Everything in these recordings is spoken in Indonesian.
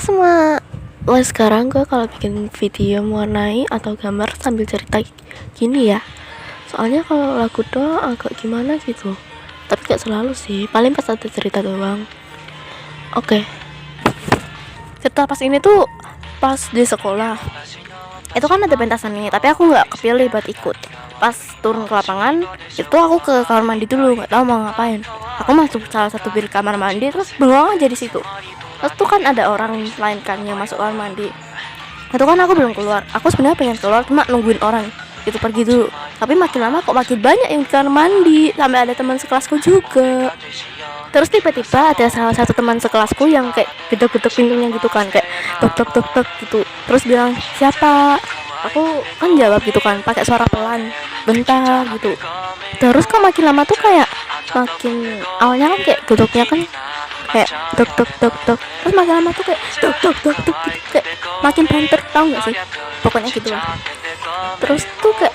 semua. Wah, sekarang gue kalau bikin video mewarnai atau gambar sambil cerita gini ya. Soalnya kalau lagu doang agak gimana gitu. Tapi gak selalu sih, paling pas ada cerita doang. Oke. Cerita pas ini tuh pas di sekolah. Itu kan ada pentasan nih, tapi aku nggak kepilih buat ikut. Pas turun ke lapangan, itu aku ke kamar mandi dulu, nggak tahu mau ngapain. Aku masuk salah satu bilik kamar mandi, terus bengong aja di situ. Terus tuh kan ada orang lain kan yang masuk kamar mandi. Itu kan aku belum keluar. Aku sebenarnya pengen keluar, cuma nungguin orang itu pergi dulu. Tapi makin lama kok makin banyak yang di kamar mandi, sampai ada teman sekelasku juga. Terus tiba-tiba ada salah satu teman sekelasku yang kayak gedek-gedek pintunya gitu kan, kayak tok tok tok tok gitu. Terus bilang, "Siapa?" Aku kan jawab gitu kan, pakai suara pelan, "Bentar," gitu. Terus kok makin lama tuh kayak makin awalnya kan kayak gedoknya kan kayak tok tok tok tok. Terus makin lama tuh kayak tok tok tok tok gitu, kayak makin banter, tau nggak sih? Pokoknya gitu lah. Terus tuh kayak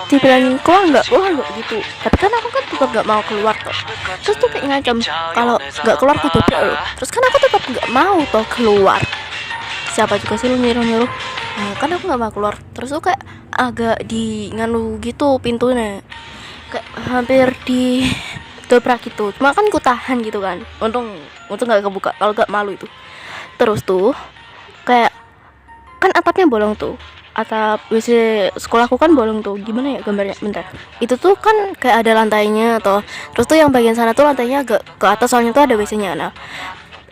dibilangin keluar nggak gitu, tapi kan aku kan tetap nggak mau keluar toh. Terus tuh kayak ngancam kalau nggak keluar tuh dobrak loh. Terus kan aku tetap nggak mau toh keluar. Siapa juga sih lu nyuruh. Nah, kan aku nggak mau keluar. Terus tuh kayak agak di nganu gitu pintunya, kayak hampir di dobrak gitu. Cuma kan ku tahan gitu kan, untung nggak kebuka, kalau nggak malu itu. Terus tuh kayak kan atapnya bolong tuh, atap WC sekolahku kan bolong tuh. Gimana ya gambarnya, bentar. Itu tuh kan kayak ada lantainya toh. Terus tuh yang bagian sana tuh lantainya agak ke atas, soalnya tuh ada WC-nya. Nah,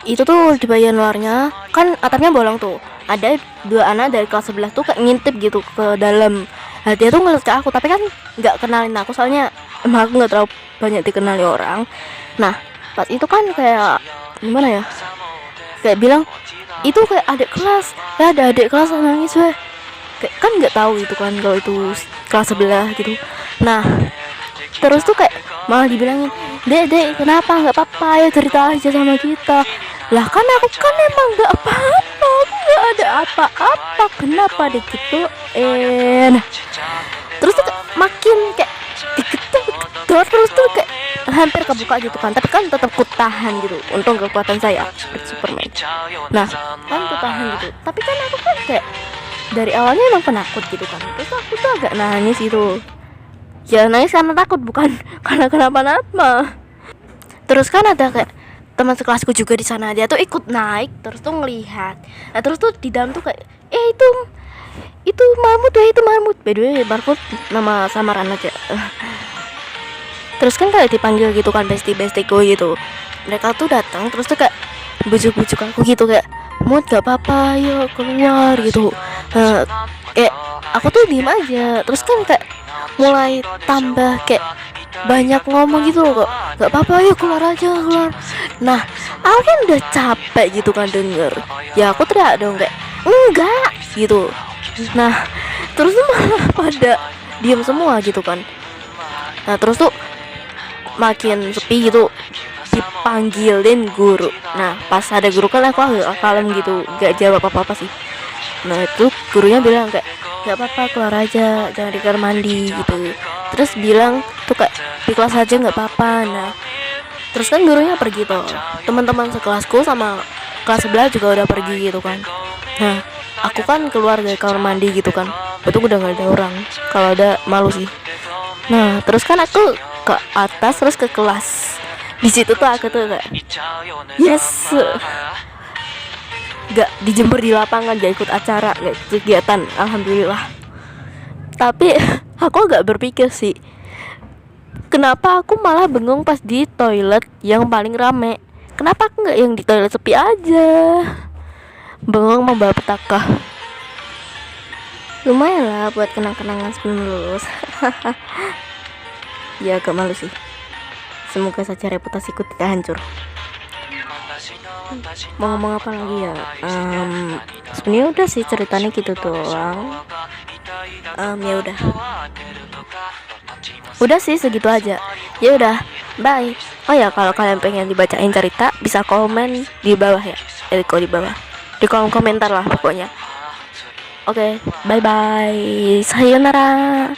itu tuh di bagian luarnya kan atapnya bolong tuh. Ada dua anak dari kelas sebelah tuh kayak ngintip gitu ke dalam. Nah, dia tuh ngeliat ke aku, tapi kan nggak kenalin aku, soalnya emang aku nggak terlalu banyak dikenali orang. Nah, pas itu kan kayak gimana ya, kayak bilang itu kayak adik kelas, ya ada adik kelas nangis weh. Kayak kan nggak tahu itu kan kalau itu kelas sebelah gitu. Nah, terus tuh kayak malah dibilangin, dek kenapa, nggak apa-apa ya, cerita aja sama kita. Lah kan aku kan emang nggak apa-apa, aku nggak ada apa-apa, kenapa digituin. Terus tuh kayak makin kayak diketuk terus tuh kayak hampir kebuka gitu kan, tapi kan tetap kutahan gitu. Untung kekuatan saya seperti Superman. Nah, kan kutahan gitu, tapi kan aku kan kayak dari awalnya emang penakut gitu kan. Terus aku tuh agak nangis gitu. Ya nangis karena takut, bukan karena kenapa-napa. Terus kan ada kayak teman sekelasku juga di sana, dia tuh ikut naik, terus tuh ngelihat. Nah, terus tuh di dalam tuh kayak itu Mahmud ya, itu Mahmud. By the way, Barcode nama samaran aja. Terus kan kayak dipanggil gitu kan, bestiku gitu. Mereka tuh datang terus tuh kayak bujuk-bujuk aku gitu, kayak, "Mut, gak apa-apa, yuk keluar," gitu. Kayak aku tuh diem aja. Terus kan kayak mulai tambah kayak banyak ngomong gitu loh, kok gak apa-apa, yuk keluar aja, keluar. Nah, aku kan udah capek gitu kan denger. Ya aku teriak dong kayak, "Enggak," gitu. Nah, terus tuh malah pada diem semua gitu kan. Nah, terus tuh makin sepi gitu, dipanggilin guru. Nah, pas ada guru kan aku agak kalem gitu, gak jawab apa-apa sih. Nah, itu gurunya bilang kayak, "Gak apa-apa, keluar aja, jangan di kamar mandi," gitu. Terus bilang tuh kayak, "Di kelas aja gak apa-apa." Nah, terus kan gurunya pergi tuh. Teman-teman sekelasku sama kelas sebelah juga udah pergi gitu kan. Nah, aku kan keluar dari kamar mandi gitu kan. Itu udah gak ada orang. Kalau ada malu sih. Nah, terus kan aku ke atas terus ke kelas. Di situ tuh aku tuh kayak, yes, gak dijemur di lapangan, gak ikut acara, gak ikut kegiatan, alhamdulillah. Tapi aku gak berpikir sih, kenapa aku malah bengong pas di toilet yang paling rame. Kenapa aku gak yang di toilet sepi aja. Bengong membawa petaka. Lumayan lah buat kenang-kenangan sebelum lulus. Ya agak malu sih. Semoga saja reputasiku tidak hancur. Mau ngomong apa lagi ya? Sebenarnya udah sih ceritanya gitu doang. Ya udah sih segitu aja. Ya udah, bye. Oh ya, kalau kalian pengen dibacain cerita bisa komen di bawah ya. Kok di bawah, di kolom komentar lah pokoknya. Oke, bye bye, sayonara.